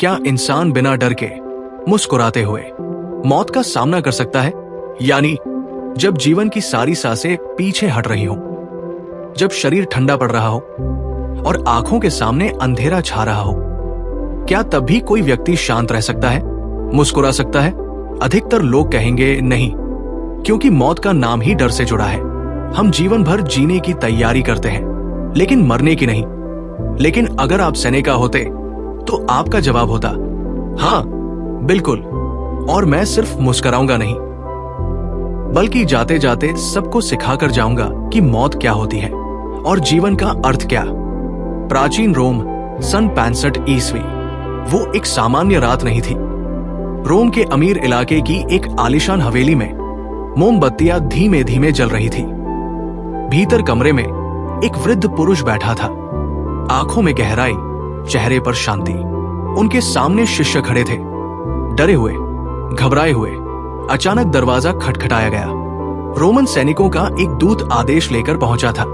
क्या इंसान बिना डर के, मुस्कुराते हुए मौत का सामना कर सकता है? यानी जब जीवन की सारी सांसें पीछे हट रही हो, जब शरीर ठंडा पड़ रहा हो और आंखों के सामने अंधेरा छा रहा हो, क्या तब भी कोई व्यक्ति शांत रह सकता है, मुस्कुरा सकता है? अधिकतर लोग कहेंगे नहीं, क्योंकि मौत का नाम ही डर से जुड़ा है। हम जीवन भर जीने की तैयारी करते हैं, लेकिन मरने की नहीं। लेकिन अगर आप सेनेका होते तो आपका जवाब होता हाँ, बिल्कुल, और मैं सिर्फ मुस्कुराऊंगा नहीं, बल्कि जाते जाते सबको सिखाकर जाऊंगा कि मौत क्या होती है और जीवन का अर्थ क्या। प्राचीन रोम, सन 65 ईस्वी, वो एक सामान्य रात नहीं थी। रोम के अमीर इलाके की एक आलीशान हवेली में मोमबत्तियां धीमे धीमे जल रही थी। भीतर कमरे में एक वृद्ध पुरुष बैठा था, आंखों में गहराई, चेहरे पर शांति। उनके सामने शिष्य खड़े थे, डरे हुए, घबराए हुए। अचानक दरवाजा खटखटाया गया। रोमन सैनिकों का एक दूत आदेश लेकर पहुंचा था।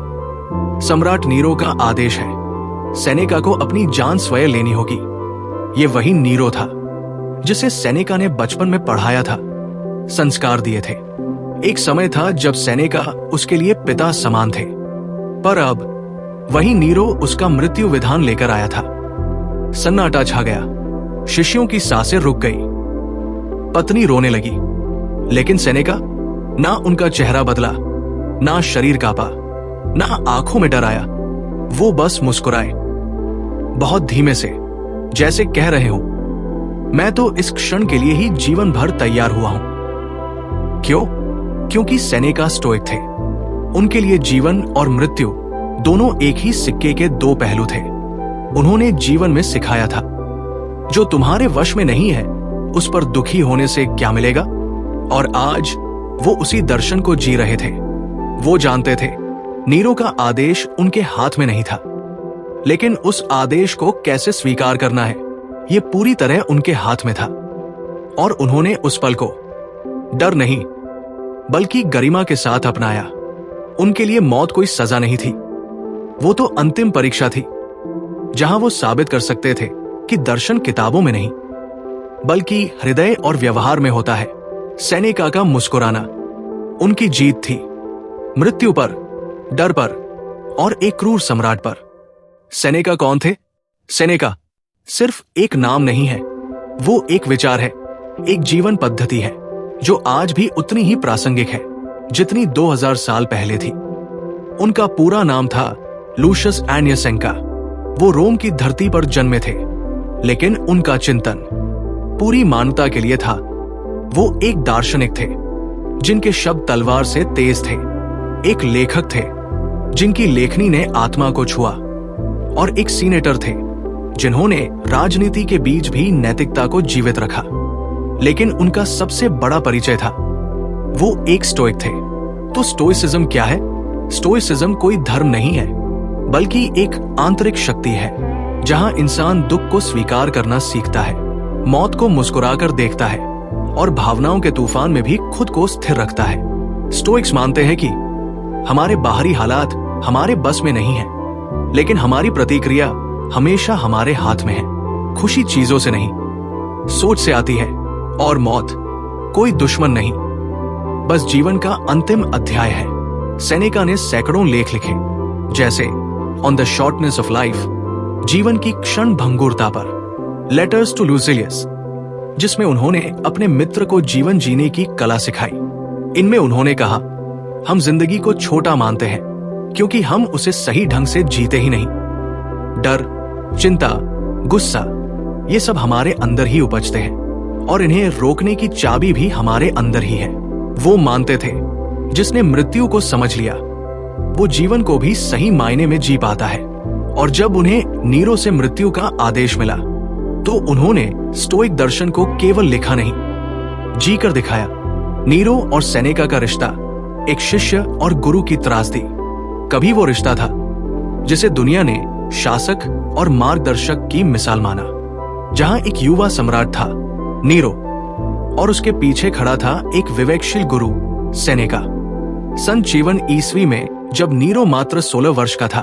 सम्राट नीरो का आदेश है, सेनेका को अपनी जान स्वयं लेनी होगी। ये वही नीरो था जिसे सेनेका ने बचपन में पढ़ाया था, संस्कार दिए थे। एक समय था जब सेनेका उसके लिए पिता समान थे, पर अब वही नीरो उसका मृत्यु विधान लेकर आया था। सन्नाटा छा गया, शिष्यों की सांसें रुक गई, पत्नी रोने लगी। लेकिन सेनेका, ना उनका चेहरा बदला, ना शरीर कांपा, ना आंखों में डर आया। वो बस मुस्कुराए, बहुत धीमे से, जैसे कह रहे हो, मैं तो इस क्षण के लिए ही जीवन भर तैयार हुआ हूं। क्यों? क्योंकि सेनेका स्टोइक थे। उनके लिए जीवन और मृत्यु दोनों एक ही सिक्के के दो पहलू थे। उन्होंने जीवन में सिखाया था, जो तुम्हारे वश में नहीं है उस पर दुखी होने से क्या मिलेगा। और आज वो उसी दर्शन को जी रहे थे। वो जानते थे नीरो का आदेश उनके हाथ में नहीं था, लेकिन उस आदेश को कैसे स्वीकार करना है ये पूरी तरह उनके हाथ में था। और उन्होंने उस पल को डर नहीं बल्कि गरिमा के साथ अपनाया। उनके लिए मौत कोई सजा नहीं थी, वो तो अंतिम परीक्षा थी, जहां वो साबित कर सकते थे कि दर्शन किताबों में नहीं बल्कि हृदय और व्यवहार में होता है। सेनेका का मुस्कुराना उनकी जीत थी, मृत्यु पर, डर पर और एक क्रूर सम्राट पर। सेनेका कौन थे? सेनेका सिर्फ एक नाम नहीं है, वो एक विचार है, एक जीवन पद्धति है जो आज भी उतनी ही प्रासंगिक है जितनी 2000 साल पहले थी। उनका पूरा नाम था लूशियस एनियस सेनेका। वो रोम की धरती पर जन्मे थे, लेकिन उनका चिंतन पूरी मानवता के लिए था। वो एक दार्शनिक थे जिनके शब्द तलवार से तेज थे, एक लेखक थे जिनकी लेखनी ने आत्मा को छुआ, और एक सीनेटर थे जिन्होंने राजनीति के बीच भी नैतिकता को जीवित रखा। लेकिन उनका सबसे बड़ा परिचय था, वो एक स्टोइक थे। तो स्टोइसिज्म क्या है? स्टोइसिज्म कोई धर्म नहीं है, बल्कि एक आंतरिक शक्ति है जहां इंसान दुख को स्वीकार करना सीखता है, मौत को मुस्कुराकर देखता है और भावनाओं के तूफान में भी खुद को स्थिर रखता है। स्टोइक्स मानते हैं कि हमारे बाहरी हालात हमारे बस में नहीं है, लेकिन हमारी प्रतिक्रिया हमेशा हमारे हाथ में है। खुशी चीजों से नहीं, सोच से आती है, और मौत कोई दुश्मन नहीं, बस जीवन का अंतिम अध्याय है। सेनेका ने सैकड़ों लेख लिखे, जैसे on the shortness of life, जीवन की क्षण भंगुरता पर, लेटर्स टू लुसिलियस, जिसमें उन्होंने अपने मित्र को जीवन जीने की कला सिखाई। इनमें उन्होंने कहा, हम जिंदगी को छोटा मानते हैं क्योंकि हम उसे सही ढंग से जीते ही नहीं। डर, चिंता, गुस्सा, ये सब हमारे अंदर ही उपजते हैं और इन्हें रोकने की चाबी भी हमारे अंदर ही है। वो मानते थे जिसने मृत्यु को समझ लिया वो जीवन को भी सही मायने में जी पाता है। और जब उन्हें नीरो से मृत्यु का आदेश मिला तो उन्होंने स्टोइक दर्शन को केवल लिखा नहीं, जी कर दिखाया। नीरो और सेनेका का रिश्ता एक शिष्य और गुरु की त्रासदी। कभी वो रिश्ता था जिसे दुनिया ने शासक और मार्गदर्शक की मिसाल माना, जहां एक युवा सम्राट था नीरो और उसके पीछे खड़ा था एक विवेकशील गुरु सेनेका। सन 56 ईस्वी में जब नीरो मात्र 16 वर्ष का था,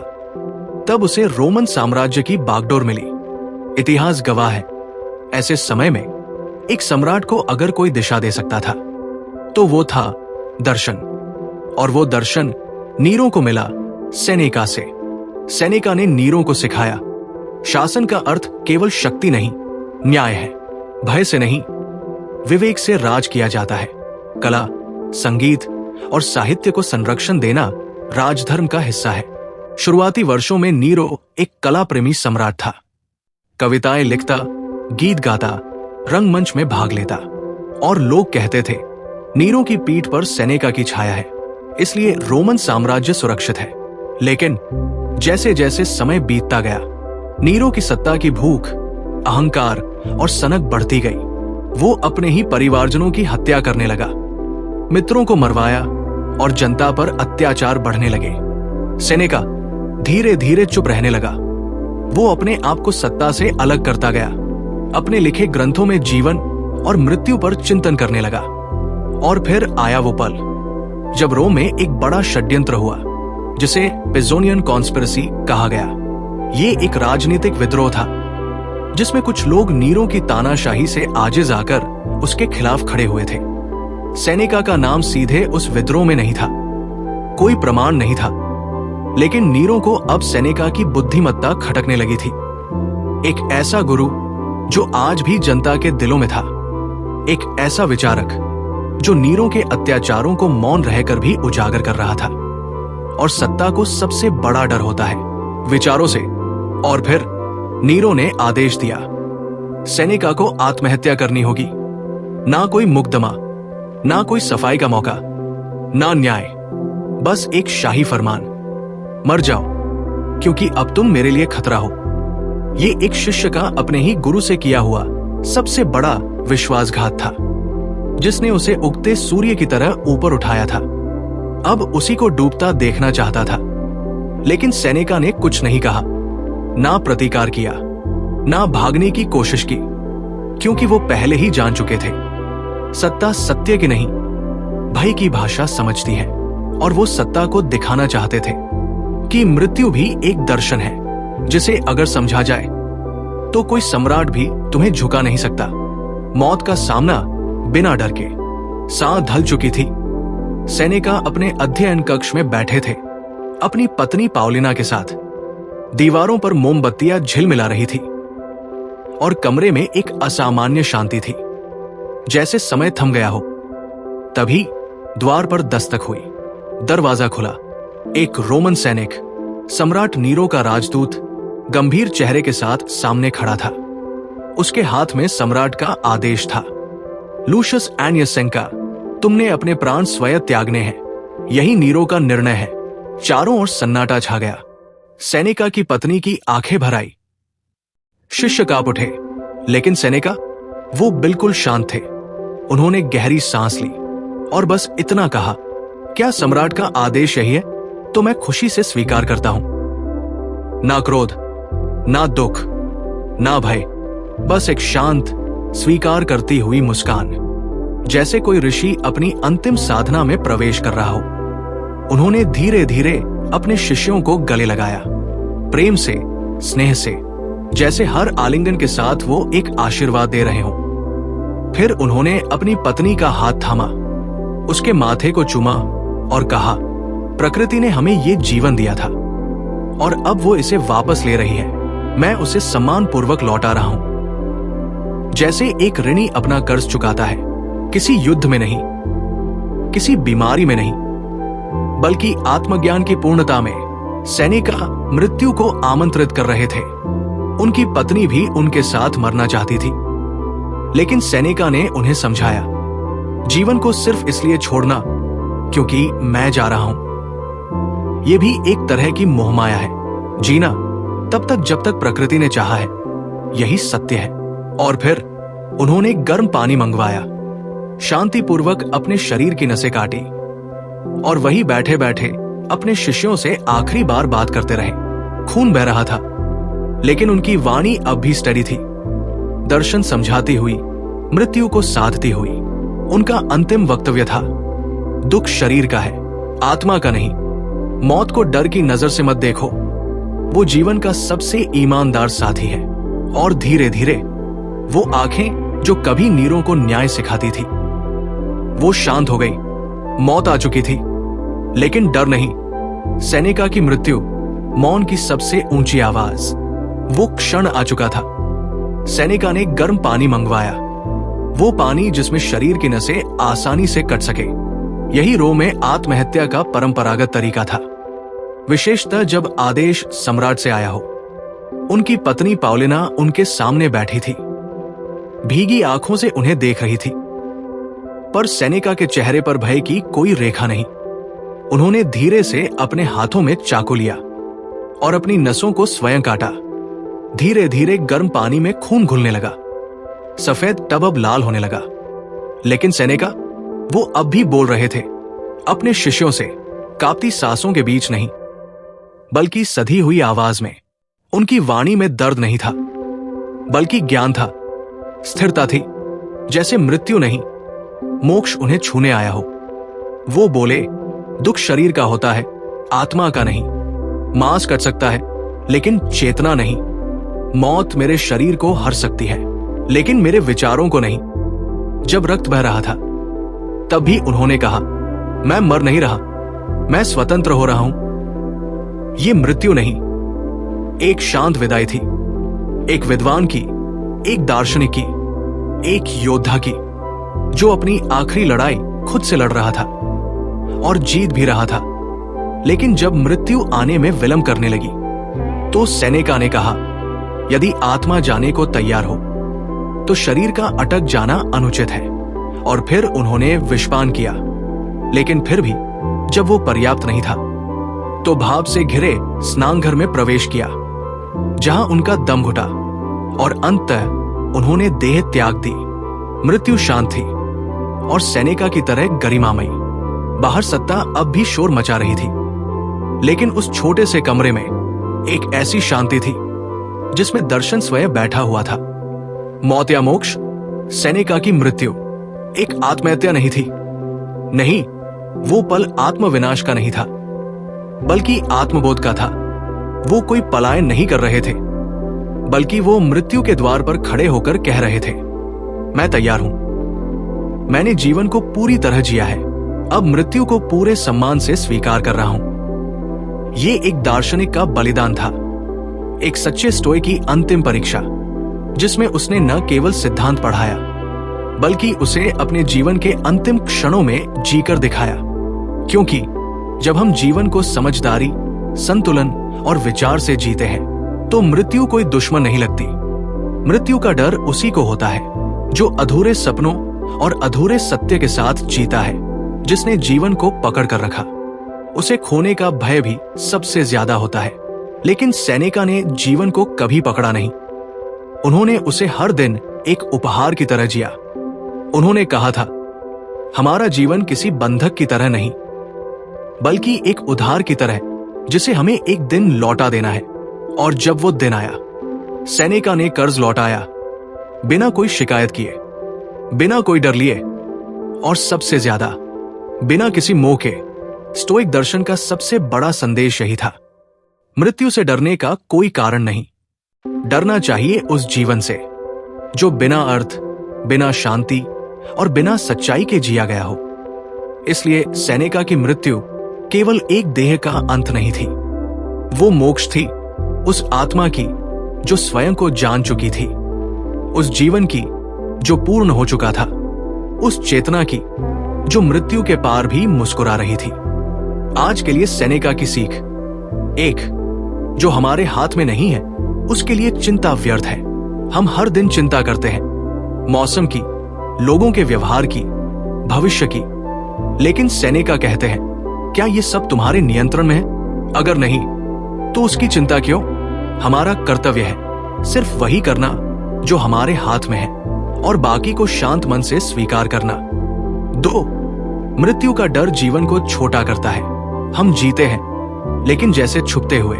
तब उसे रोमन साम्राज्य की बागडोर मिली। इतिहास गवाह है ऐसे समय में एक सम्राट को अगर कोई दिशा दे सकता था तो वो था दर्शन। और वो दर्शन नीरो को मिला सेनेका से। सेनेका ने नीरो को सिखाया शासन का अर्थ केवल शक्ति नहीं, न्याय है। भय से नहीं, विवेक से राज किया जाता है। कला, संगीत और साहित्य को संरक्षण देना राजधर्म का हिस्सा है। शुरुआती वर्षों में नीरो एक कला प्रेमी सम्राट था। कविताएं लिखता, गीत गाता, रंगमंच में भाग लेता और लोग कहते थे नीरो की पीठ पर सेनेका की छाया है, इसलिए रोमन साम्राज्य सुरक्षित है। लेकिन जैसे जैसे समय बीतता गया, नीरो की सत्ता की भूख, अहंकार और सनक बढ़ती गई। वो अपने ही परिवारजनों की हत्या करने लगा, मित्रों को मरवाया और जनता पर अत्याचार बढ़ने लगे। सेनेका धीरे धीरे चुप रहने लगा। वो अपने आप को सत्ता से अलग करता गया, अपने लिखे ग्रंथों में जीवन और मृत्यु पर चिंतन करने लगा। और फिर आया वो पल जब रोम में एक बड़ा षड्यंत्र हुआ, जिसे पेजोनियन कॉन्स्पिरेसी कहा गया। ये एक राजनीतिक विद्रोह था जिसमें कुछ लोग नीरो की तानाशाही से आजिज आकर उसके खिलाफ खड़े हुए थे। सेनेका का नाम सीधे उस विद्रोह में नहीं था, कोई प्रमाण नहीं था, लेकिन नीरो को अब सेनेका की बुद्धिमत्ता खटकने लगी थी। एक ऐसा गुरु जो आज भी जनता के दिलों में था, एक ऐसा विचारक जो नीरो के अत्याचारों को मौन रहकर भी उजागर कर रहा था। और सत्ता को सबसे बड़ा डर होता है विचारों से। और फिर नीरो ने आदेश दिया, सेनेका को आत्महत्या करनी होगी। ना कोई मुकदमा, ना कोई सफाई का मौका, ना न्याय, बस एक शाही फरमान, मर जाओ क्योंकि अब तुम मेरे लिए खतरा हो। ये एक शिष्य का अपने ही गुरु से किया हुआ सबसे बड़ा विश्वासघात था, जिसने उसे उगते सूर्य की तरह ऊपर उठाया था। अब उसी को डूबता देखना चाहता था। लेकिन सेनेका ने कुछ नहीं कहा, ना प्रतिकार किया, ना भागने की कोशिश की, क्योंकि वो पहले ही जान चुके थे सत्ता सत्य की नहीं, भय की भाषा समझती है। और वो सत्ता को दिखाना चाहते थे कि मृत्यु भी एक दर्शन है, जिसे अगर समझा जाए तो कोई सम्राट भी तुम्हें झुका नहीं सकता। मौत का सामना बिना डर के। सांस ढल चुकी थी। सेनेका अपने अध्ययन कक्ष में बैठे थे, अपनी पत्नी पाउलिना के साथ। दीवारों पर मोमबत्तियां झिलमिला रही थी और कमरे में एक असामान्य शांति थी, जैसे समय थम गया हो। तभी द्वार पर दस्तक हुई। दरवाजा खुला। एक रोमन सैनिक, सम्राट नीरो का राजदूत, गंभीर चेहरे के साथ सामने खड़ा था। उसके हाथ में सम्राट का आदेश था, लूशियस एनियस सेनेका, तुमने अपने प्राण स्वयं त्यागने हैं। यही नीरो का निर्णय है। चारों ओर सन्नाटा छा गया। सेनेका की पत्नी की आंखें भर आई। शिष्य कांप उठे, लेकिन सेनेका, वो बिल्कुल शांत थे। उन्होंने गहरी सांस ली और बस इतना कहा, क्या सम्राट का आदेश यही है तो मैं खुशी से स्वीकार करता हूं। ना क्रोध, ना दुख, ना भय, बस एक शांत स्वीकार करती हुई मुस्कान, जैसे कोई ऋषि अपनी अंतिम साधना में प्रवेश कर रहा हो। उन्होंने धीरे धीरे अपने शिष्यों को गले लगाया, प्रेम से, स्नेह से, जैसे हर आलिंगन के साथ वो एक आशीर्वाद दे रहे हों। फिर उन्होंने अपनी पत्नी का हाथ थामा, उसके माथे को चूमा और कहा, प्रकृति ने हमें ये जीवन दिया था और अब वो इसे वापस ले रही है। मैं उसे सम्मान पूर्वक लौटा रहा हूं। जैसे एक ऋणी अपना कर्ज चुकाता है, किसी युद्ध में नहीं, किसी बीमारी में नहीं, बल्कि आत्मज्ञान की पूर्णता में। सेनेका मृत्यु को आमंत्रित कर रहे थे। उनकी पत्नी भी उनके साथ मरना चाहती थी, लेकिन सेनेका ने उन्हें समझाया, जीवन को सिर्फ इसलिए छोड़ना क्योंकि मैं जा रहा हूं, यह भी एक तरह की मोहमाया है। जीना तब तक जब तक प्रकृति ने चाहा है, यही सत्य है। और फिर उन्होंने गर्म पानी मंगवाया, शांतिपूर्वक अपने शरीर की नसें काटी और वही बैठे बैठे अपने शिष्यों से आखिरी बार बात करते रहे। खून बह रहा था, लेकिन उनकी वाणी अब भी स्टडी थी, दर्शन समझाती हुई, मृत्यु को साधती हुई। उनका अंतिम वक्तव्य था, दुख शरीर का है, आत्मा का नहीं। मौत को डर की नजर से मत देखो, वो जीवन का सबसे ईमानदार साथी है। और धीरे धीरे वो आंखें जो कभी नीरों को न्याय सिखाती थी, वो शांत हो गई। मौत आ चुकी थी, लेकिन डर नहीं। सेनेका की मृत्यु, मौन की सबसे ऊंची आवाज। वो क्षण आ चुका था। सेनेका ने गर्म पानी मंगवाया, वो पानी जिसमें शरीर की नसें आसानी से कट सके। यही रोम में आत्महत्या का परंपरागत तरीका था, विशेषतः जब आदेश सम्राट से आया हो। उनकी पत्नी पाउलिना उनके सामने बैठी थी, भीगी आंखों से उन्हें देख रही थी, पर सेनेका के चेहरे पर भय की कोई रेखा नहीं। उन्होंने धीरे से अपने हाथों में चाकू लिया और अपनी नसों को स्वयं काटा। धीरे धीरे गर्म पानी में खून घुलने लगा, सफेद टब अब लाल होने लगा। लेकिन सेनेका, वो अब भी बोल रहे थे, अपने शिष्यों से, कांपती सांसों के बीच नहीं, बल्कि सधी हुई आवाज में। उनकी वाणी में दर्द नहीं था, बल्कि ज्ञान था, स्थिरता थी, जैसे मृत्यु नहीं, मोक्ष उन्हें छूने आया हो। वो बोले, दुख शरीर का होता है, आत्मा का नहीं। मांस कट सकता है, लेकिन चेतना नहीं। मौत मेरे शरीर को हर सकती है, लेकिन मेरे विचारों को नहीं। जब रक्त बह रहा था, तब भी उन्होंने कहा, मैं मर नहीं रहा, मैं स्वतंत्र हो रहा हूं। ये मृत्यु नहीं, एक शांत विदाई थी, एक विद्वान की, एक दार्शनिक की, एक योद्धा की, जो अपनी आखिरी लड़ाई खुद से लड़ रहा था और जीत भी रहा था। लेकिन जब मृत्यु आने में विलंब करने लगी, तो सेनेका ने कहा, यदि आत्मा जाने को तैयार हो, तो शरीर का अटक जाना अनुचित है। और फिर उन्होंने विषपान किया। लेकिन फिर भी जब वो पर्याप्त नहीं था, तो भाप से घिरे स्नानघर में प्रवेश किया, जहां उनका दम घुटा और अंततः उन्होंने देह त्याग दी। मृत्यु शांत थी और सेनेका की तरह गरिमामयी। बाहर सत्ता अब भी शोर मचा रही थी, लेकिन उस छोटे से कमरे में एक ऐसी शांति थी जिसमें दर्शन स्वयं बैठा हुआ था। मौत या मोक्ष, सेनेका की मृत्यु एक आत्महत्या नहीं थी। नहीं, वो पल आत्मविनाश का नहीं था, बल्कि आत्मबोध का था। वो कोई पलायन नहीं कर रहे थे, बल्कि वो मृत्यु के द्वार पर खड़े होकर कह रहे थे, मैं तैयार हूं। मैंने जीवन को पूरी तरह जिया है, अब मृत्यु को पूरे सम्मान से स्वीकार कर रहा हूं। ये एक दार्शनिक का बलिदान था, एक सच्चे स्टोइक की अंतिम परीक्षा, जिसमें उसने न केवल सिद्धांत पढ़ाया, बल्कि उसे अपने जीवन के अंतिम क्षणों में जीकर दिखाया। क्योंकि जब हम जीवन को समझदारी, संतुलन और विचार से जीते हैं, तो मृत्यु कोई दुश्मन नहीं लगती। मृत्यु का डर उसी को होता है जो अधूरे सपनों और अधूरे सत्य के साथ जीता है, जिसने जीवन को पकड़ कर रखा। उसे खोने का भय भी सबसे ज्यादा होता है। लेकिन सेनेका ने जीवन को कभी पकड़ा नहीं। उन्होंने उसे हर दिन एक उपहार की तरह जिया। उन्होंने कहा था, हमारा जीवन किसी बंधक की तरह नहीं, बल्कि एक उधार की तरह, जिसे हमें एक दिन लौटा देना है। और जब वो दिन आया, सेनेका ने कर्ज लौटाया, बिना कोई शिकायत किए, बिना कोई डर लिए, और सबसे ज्यादा बिना किसी मोह के। स्टोइक दर्शन का सबसे बड़ा संदेश यही था, मृत्यु से डरने का कोई कारण नहीं। डरना चाहिए उस जीवन से जो बिना अर्थ, बिना शांति और बिना सच्चाई के जिया गया हो। इसलिए सेनेका की मृत्यु केवल एक देह का अंत नहीं थी, वो मोक्ष थी, उस आत्मा की जो स्वयं को जान चुकी थी, उस जीवन की जो पूर्ण हो चुका था, उस चेतना की जो मृत्यु के पार भी मुस्कुरा रही थी। आज के लिए सेनेका की सीख, एक, जो हमारे हाथ में नहीं है उसके लिए चिंता व्यर्थ है। हम हर दिन चिंता करते हैं, मौसम की, लोगों के व्यवहार की, भविष्य की। लेकिन सेनेका कहते हैं, क्या ये सब तुम्हारे नियंत्रण में है? अगर नहीं, तो उसकी चिंता क्यों? हमारा कर्तव्य है सिर्फ वही करना जो हमारे हाथ में है, और बाकी को शांत मन से स्वीकार करना। 2, मृत्यु का डर जीवन को छोटा करता है। हम जीते हैं, लेकिन जैसे छुपते हुए,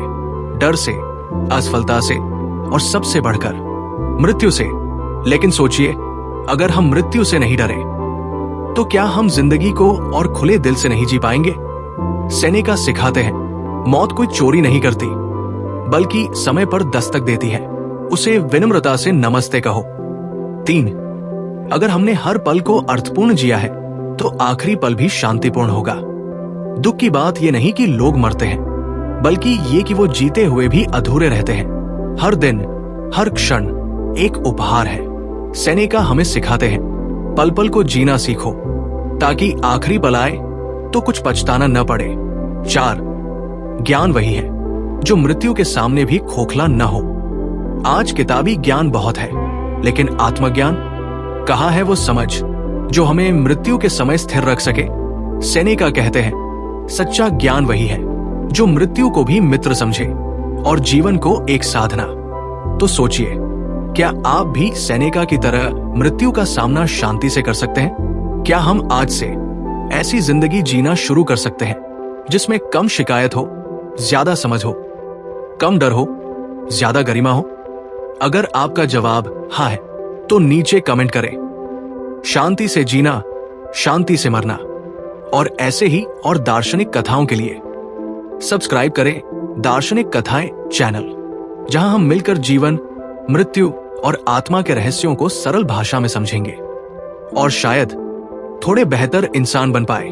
डर से, असफलता से, और सबसे बढ़कर मृत्यु से। लेकिन सोचिए, अगर हम मृत्यु से नहीं डरे, तो क्या हम जिंदगी को और खुले दिल से नहीं जी पाएंगे? सेनेका सिखाते हैं, मौत कोई चोरी नहीं करती, बल्कि समय पर दस्तक देती है। उसे विनम्रता से नमस्ते कहो, 3, अगर हमने हर पल को अर्थपूर्ण जिया है तो आखिरी पल भी शांतिपूर्ण होगा। दुख की बात यह नहीं कि लोग मरते हैं, बल्कि ये कि वो जीते हुए भी अधूरे रहते हैं। हर दिन, हर क्षण एक उपहार है। सेनेका हमें सिखाते हैं, पल पल को जीना सीखो ताकि आखिरी पल आए तो कुछ पछताना न पड़े। 4, ज्ञान वही है जो मृत्यु के सामने भी खोखला न हो। आज किताबी ज्ञान बहुत है, लेकिन आत्मज्ञान कहाँ है वो समझ जो हमें मृत्यु के समय स्थिर रख सके। सेनेका कहते हैं, सच्चा ज्ञान वही है जो मृत्यु को भी मित्र समझे और जीवन को एक साधना। तो सोचिए, क्या आप भी सेनेका की तरह मृत्यु का सामना शांति से कर सकते हैं? क्या हम आज से ऐसी जिंदगी जीना शुरू कर सकते हैं जिसमें कम शिकायत हो, ज्यादा समझ हो, कम डर हो, ज्यादा गरिमा हो? अगर आपका जवाब हाँ है तो नीचे कमेंट करें। शांति से जीना, शांति से मरना। और ऐसे ही और दार्शनिक कथाओं के लिए सब्सक्राइब करें दार्शनिक कथाएं चैनल, जहां हम मिलकर जीवन, मृत्यु और आत्मा के रहस्यों को सरल भाषा में समझेंगे और शायद थोड़े बेहतर इंसान बन पाए।